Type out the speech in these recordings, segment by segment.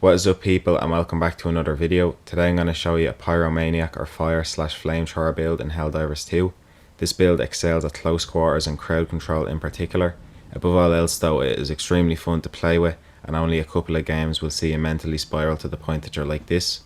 What is up people, and welcome back to another video. Today I'm going to show you a Pyromaniac or fire/flamethrower build in Helldivers 2. This build excels at close quarters and crowd control in particular. Above all else though, it is extremely fun to play with, and only a couple of games will see you mentally spiral to the point that you're like this.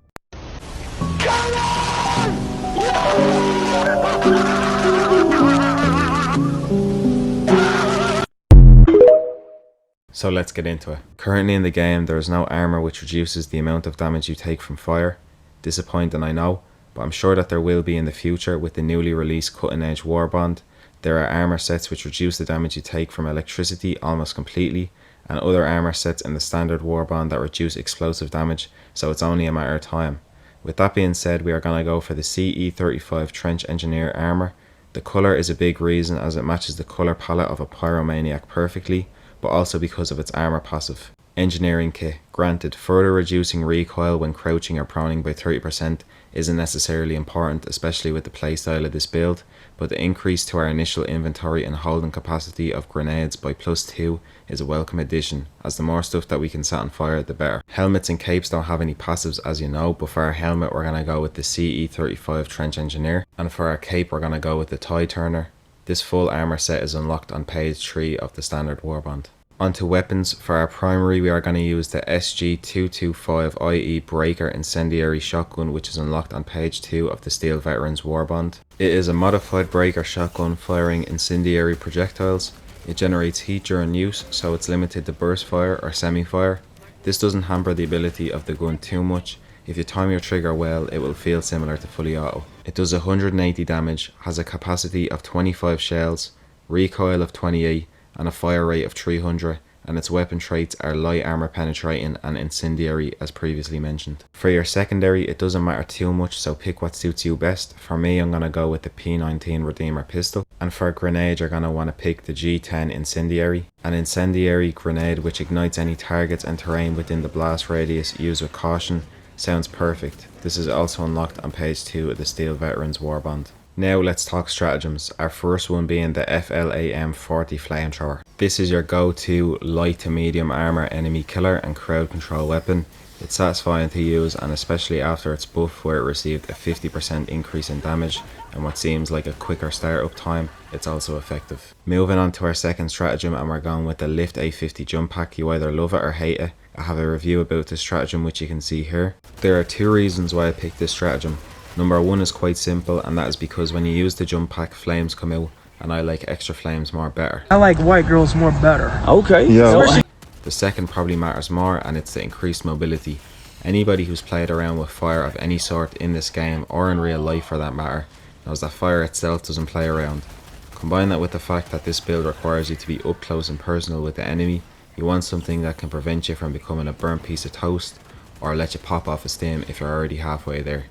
So let's get into it. Currently in the game there is no armour which reduces the amount of damage you take from fire. Disappointing, I know, but I'm sure that there will be in the future with the newly released cutting edge warbond. There are armour sets which reduce the damage you take from electricity almost completely, and other armour sets in the standard warbond that reduce explosive damage, so it's only a matter of time. With that being said, we are going to go for the CE35 Trench Engineer armour. The colour is a big reason as it matches the colour palette of a Pyromaniac perfectly, but also because of its armour passive. Engineering kit. Granted, further reducing recoil when crouching or proning by 30% isn't necessarily important, especially with the playstyle of this build, but the increase to our initial inventory and holding capacity of grenades by +2 is a welcome addition, as the more stuff that we can set on fire the better. Helmets and capes don't have any passives as you know, but for our helmet we're going to go with the CE35 Trench Engineer, and for our cape we're going to go with the Tide Turner. This full armour set is unlocked on page 3 of the standard warbond. Onto weapons. For our primary we are going to use the SG225 IE Breaker Incendiary Shotgun, which is unlocked on page 2 of the Steel Veterans warbond. It is a modified breaker shotgun firing incendiary projectiles. It generates heat during use, so it's limited to burst fire or semi-fire. This doesn't hamper the ability of the gun too much. If you time your trigger well, it will feel similar to fully auto. It does 180 damage, has a capacity of 25 shells, recoil of 28, and a fire rate of 300, and its weapon traits are light armor penetrating and incendiary as previously mentioned. For your secondary, it doesn't matter too much, so pick what suits you best. For me, I'm going to go with the P19 Redeemer pistol, and for a grenade you're going to want to pick the G10 Incendiary. An incendiary grenade which ignites any targets and terrain within the blast radius. Use with caution. Sounds perfect. This is also unlocked on page 2 of the Steel Veterans warbond. Now let's talk stratagems, our first one being the FLAM40 flamethrower. This is your go-to light to medium armour enemy killer and crowd control weapon. It's satisfying to use, and especially after its buff where it received a 50% increase in damage and what seems like a quicker startup time, it's also effective. Moving on to our second stratagem, and we're going with the Lift A50 jump pack. You either love it or hate it. I have a review about this stratagem which you can see here. There are two reasons why I picked this stratagem. Number one is quite simple, and that is because when you use the jump pack, flames come out, and I like extra flames more better. I like white girls more better. Okay. Yeah. The second probably matters more, and it's the increased mobility. Anybody who's played around with fire of any sort in this game, or in real life for that matter, knows that fire itself doesn't play around. Combine that with the fact that this build requires you to be up close and personal with the enemy. You want something that can prevent you from becoming a burnt piece of toast, or let you pop off a steam if you're already halfway there.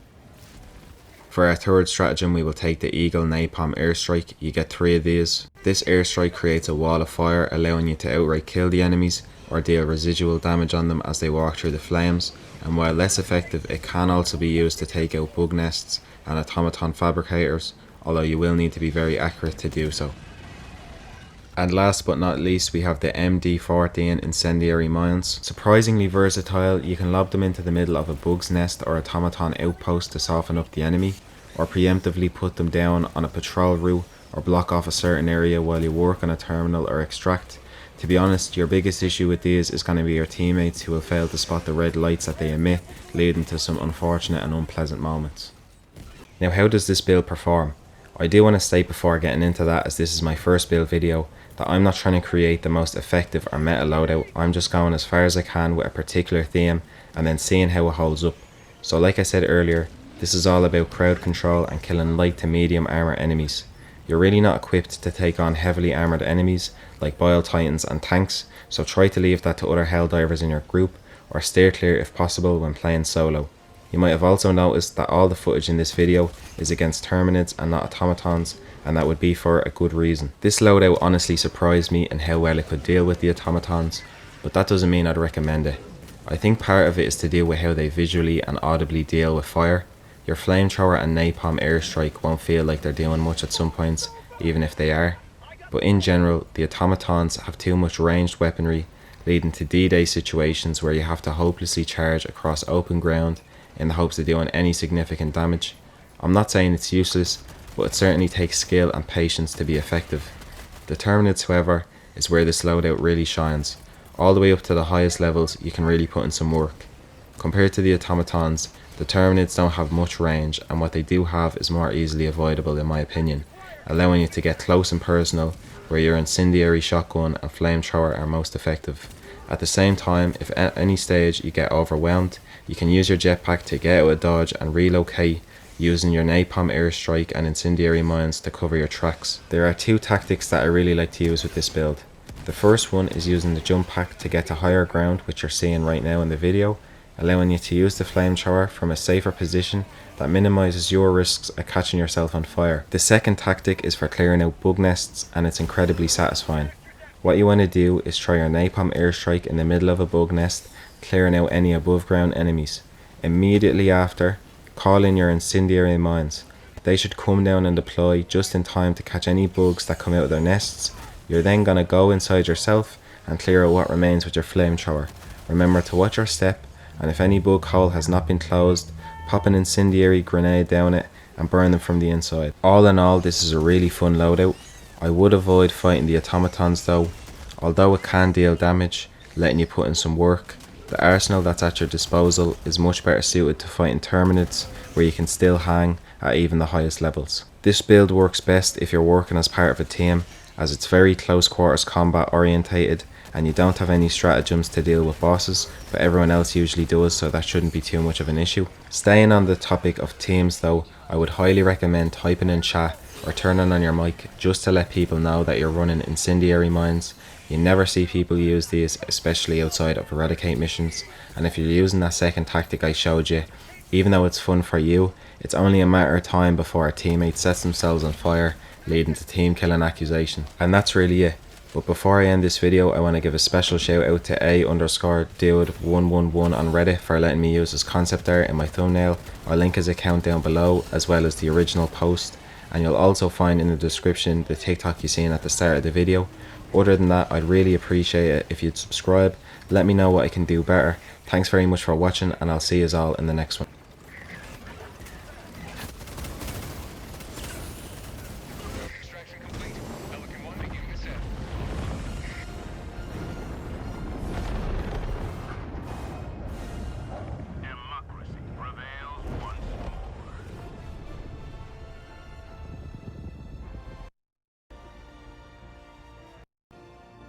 For our third stratagem, we will take the Eagle Napalm Airstrike. You get 3 of these. This airstrike creates a wall of fire, allowing you to outright kill the enemies or deal residual damage on them as they walk through the flames, and while less effective, it can also be used to take out bug nests and automaton fabricators, although you will need to be very accurate to do so. And last but not least, we have the MD14 Incendiary Mines. Surprisingly versatile, you can lob them into the middle of a bug's nest or automaton outpost to soften up the enemy, or preemptively put them down on a patrol route or block off a certain area while you work on a terminal or extract. To be honest, your biggest issue with these is going to be your teammates who will fail to spot the red lights that they emit, leading to some unfortunate and unpleasant moments. Now, how does this build perform? I do want to state before getting into that, as this is my first build video, that I'm not trying to create the most effective or meta loadout. I'm just going as far as I can with a particular theme and then seeing how it holds up. So like I said earlier, this is all about crowd control and killing light to medium armor enemies. You're really not equipped to take on heavily armored enemies like Bile Titans and tanks, so try to leave that to other Helldivers in your group, or steer clear if possible when playing solo. You might have also noticed that all the footage in this video is against Terminids and not automatons, and that would be for a good reason. This loadout honestly surprised me in how well it could deal with the automatons, but that doesn't mean I'd recommend it. I think part of it is to deal with how they visually and audibly deal with fire. Your flamethrower and napalm airstrike won't feel like they're doing much at some points, even if they are. But in general, the automatons have too much ranged weaponry, leading to D-Day situations where you have to hopelessly charge across open ground in the hopes of doing any significant damage. I'm not saying it's useless, but it certainly takes skill and patience to be effective. The Terminids, however, is where this loadout really shines. All the way up to the highest levels, you can really put in some work. Compared to the automatons, the Terminids don't have much range, and what they do have is more easily avoidable in my opinion, allowing you to get close and personal, where your incendiary shotgun and flamethrower are most effective. At the same time, if at any stage you get overwhelmed, you can use your jetpack to get out of dodge and relocate, using your napalm airstrike and incendiary mines to cover your tracks. There are two tactics that I really like to use with this build. The first one is using the jump pack to get to higher ground, which you're seeing right now in the video, allowing you to use the flamethrower from a safer position that minimises your risks of catching yourself on fire. The second tactic is for clearing out bug nests, and it's incredibly satisfying. What you want to do is try your napalm airstrike in the middle of a bug nest, clearing out any above ground enemies. Immediately after, call in your incendiary mines. They should come down and deploy just in time to catch any bugs that come out of their nests. You're then going to go inside yourself and clear out what remains with your flamethrower. Remember to watch your step, and if any bug hole has not been closed, pop an incendiary grenade down it and burn them from the inside. All in all, this is a really fun loadout. I would avoid fighting the automatons though. Although it can deal damage, letting you put in some work, the arsenal that's at your disposal is much better suited to fighting Terminids, where you can still hang at even the highest levels. This build works best if you're working as part of a team, as it's very close quarters combat orientated, and you don't have any stratagems to deal with bosses, but everyone else usually does, so that shouldn't be too much of an issue. Staying on the topic of teams though, I would highly recommend typing in chat or turning on your mic just to let people know that you're running incendiary mines. You never see people use these, especially outside of eradicate missions, and if you're using that second tactic I showed you, even though it's fun for you, it's only a matter of time before a teammate sets themselves on fire, leading to team killing accusation. And that's really it. But before I end this video, I want to give a special shout out to A_dude111 on Reddit for letting me use his concept art in my thumbnail. I'll link his account down below, as well as the original post, and you'll also find in the description the TikTok you seen at the start of the video. Other than that, I'd really appreciate it if you'd subscribe, let me know what I can do better. Thanks very much for watching, and I'll see you all in the next one.